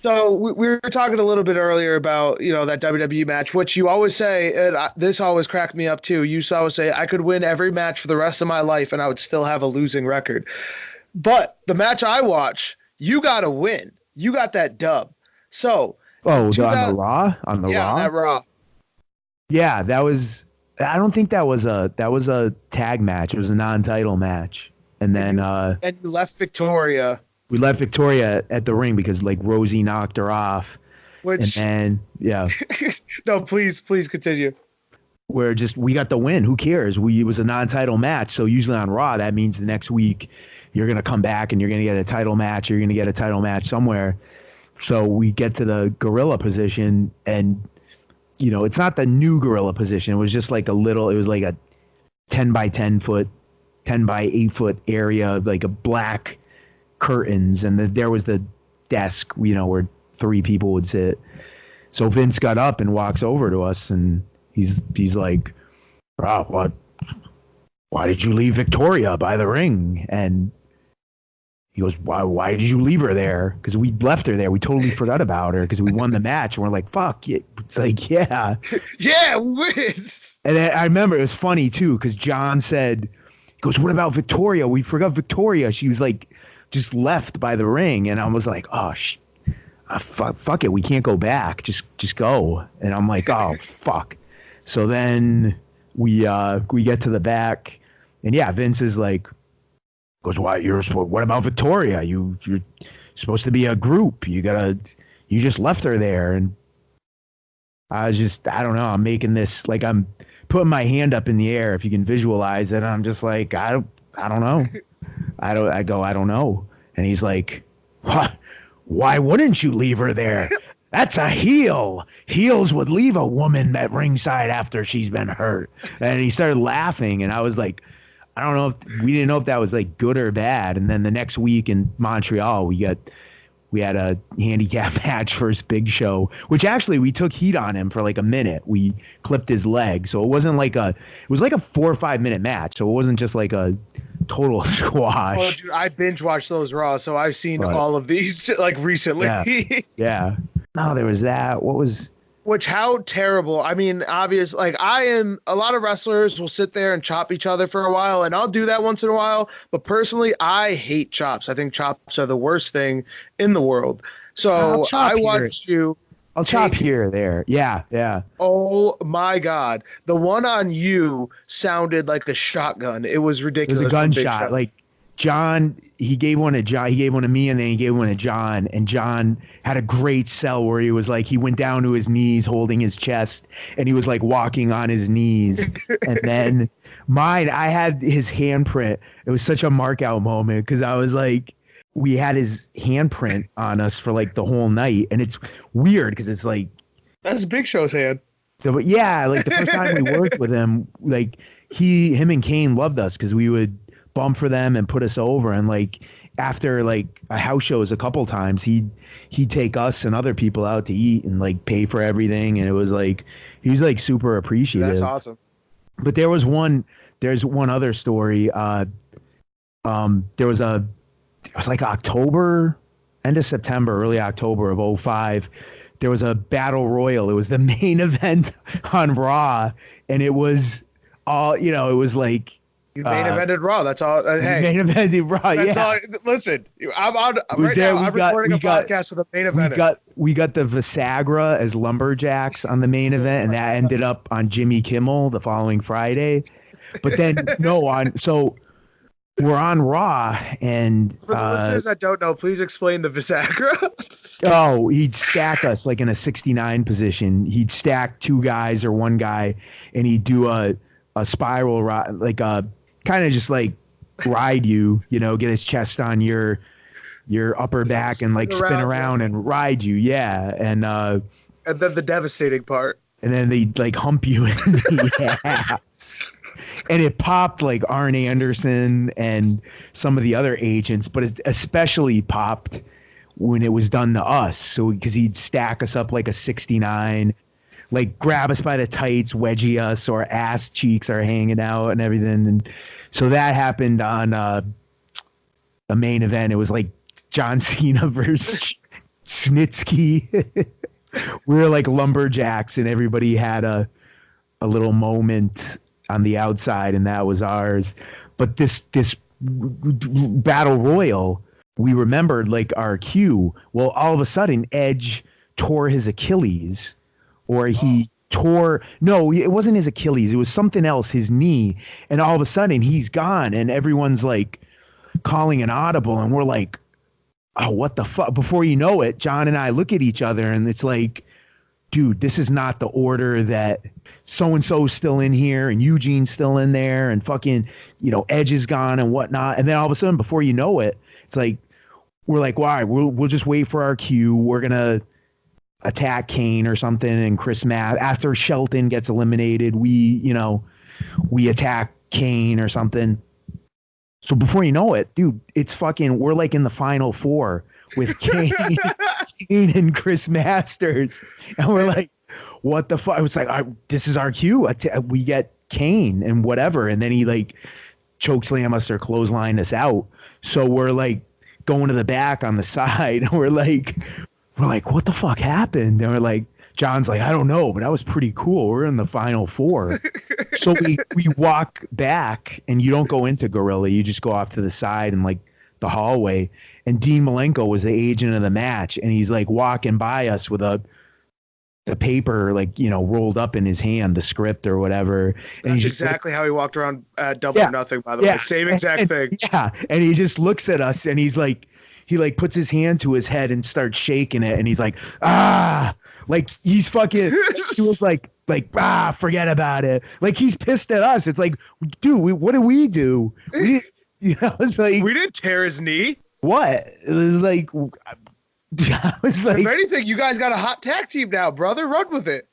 So we were talking a little bit earlier about, that WWE match, which you always say, and this always cracked me up too. You always say I could win every match for the rest of my life and I would still have a losing record. But the match I watch, you got to win. You got that dub. So, on the Raw? On the yeah, Raw? that Raw. Yeah, that was. I don't think that was a tag match. It was a non-title match, and then and you left Victoria. We left Victoria at the ring because like Rosie knocked her off. Which, and then yeah. No, please continue. We got the win. Who cares? It was a non-title match. So usually on Raw, that means the next week you're gonna come back and you're gonna get a title match. Or you're gonna get a title match somewhere. So we get to the gorilla position, and it's not the new gorilla position. It was just like it was like a 10 by 10 foot, 10 by 8 foot area, like a black curtains, and there was the desk, where three people would sit. So Vince got up and walks over to us, and he's like, "Oh, why did you leave Victoria by the ring?" And he goes, why did you leave her there? Because we left her there. We totally forgot about her because we won the match. And we're like, fuck. It's like, yeah. Yeah, we win. And then I remember it was funny, too, because John said, he goes, what about Victoria? We forgot Victoria. She was like, just left by the ring. And I was like, oh, fuck it. We can't go back. Just go. And I'm like, oh, fuck. So then we get to the back. And yeah, Vince is like, goes, what about Victoria? You're supposed to be a group. You just left her there. And I don't know. I'm making this, like, I'm putting my hand up in the air. If you can visualize it, I'm just like, I don't know. I don't know. And he's like, what? Why wouldn't you leave her there? That's a heel. Heels would leave a woman at ringside after she's been hurt. And he started laughing. And I was like, I don't know we didn't know if that was like good or bad. And then the next week in Montreal, we had a handicap match for his big show, which actually we took heat on him for like a minute. We clipped his leg. So it was like a 4 or 5 minute match. So it wasn't just like a total squash. Oh, dude, I binge watched those Raw. So I've seen all of these like recently. Yeah. No, there was that. How terrible. I mean, obvious, like a lot of wrestlers will sit there and chop each other for a while, and I'll do that once in a while. But personally, I hate chops. I think chops are the worst thing in the world. So I watched you. I'll chop here or there. Yeah. Oh my God. The one on you sounded like a shotgun. It was ridiculous. It was a gunshot. Like John, he gave one to John, he gave one to me, and then he gave one to John. And John had a great sell where he was like, he went down to his knees holding his chest, and he was like walking on his knees. And then mine, I had his handprint. It was such a mark out moment because I was like, we had his handprint on us for like the whole night. And it's weird because it's like, that's Big Show's hand. So, but yeah, like the first time we worked with him, like him and Kane loved us because we would bump for them and put us over. And like after like a house shows a couple times, he'd take us and other people out to eat and like pay for everything. And it was like, he was like super appreciative. That's awesome. But there's one other story. It was like October, end of September, early October of 2005. There was a battle royal. It was the main event on Raw. And it was all, it was like, you main evented Raw. That's all. Hey, main evented Raw. That's all. Listen, I'm recording a podcast with a main event. We got the Visagra as lumberjacks on the main event, and that ended up on Jimmy Kimmel the following Friday. But then so we're on Raw, and for the listeners that don't know, please explain the Visagra. Oh, he'd stack us like in a 69 position. He'd stack two guys or one guy, and he'd do a spiral ride, like a kind of just like ride you, get his chest on your upper back and like spin around and ride you. Yeah. And then the devastating part. And then they'd like hump you in the ass. And it popped like Arn Anderson and some of the other agents, but it especially popped when it was done to us. So because he'd stack us up like a 69, like grab us by the tights, wedgie us, or ass cheeks are hanging out and everything. And so that happened on a main event. It was like John Cena versus Snitsky. We were like lumberjacks, and everybody had a little moment on the outside, and that was ours. But this battle royal, we remembered like our cue. Well, all of a sudden, Edge tore his Achilles, or he tore. No, it wasn't his Achilles. It was something else, his knee. And all of a sudden, he's gone, and everyone's like calling an audible, and we're like, oh, what the fuck? Before you know it, John and I look at each other, and it's like, dude, this is not the order that so-and-so's still in here and Eugene's still in there and fucking, Edge is gone and whatnot. And then all of a sudden, before you know it, it's like, we're like, well, all right, we'll just wait for our cue. We're going to attack Kane or something. And after Shelton gets eliminated, we attack Kane or something. So before you know it, dude, it's fucking, we're like in the final four with Kane, Kane and Chris Masters. And we're like, what the fuck? I was like, this is our cue. We get Kane and whatever. And then he like chokeslam us or clothesline us out. So we're like going to the back on the side. And we're like, what the fuck happened? And we're like, John's like, I don't know, but that was pretty cool. We're in the final four. So we walk back, and you don't go into Gorilla. You just go off to the side and like the hallway. And Dean Malenko was the agent of the match. And he's like walking by us with the paper, like, rolled up in his hand, the script or whatever. And That's he's exactly how he walked around Double or Nothing, by the way. Same exact thing. Yeah. And he just looks at us, and he's like, he like puts his hand to his head and starts shaking it. And he's like, like he's fucking, he was like, forget about it. Like he's pissed at us. It's like, dude, what did we do? It's like, we didn't tear his knee. What? It was like, I was like, if anything, you guys got a hot tag team now, brother. Run with it.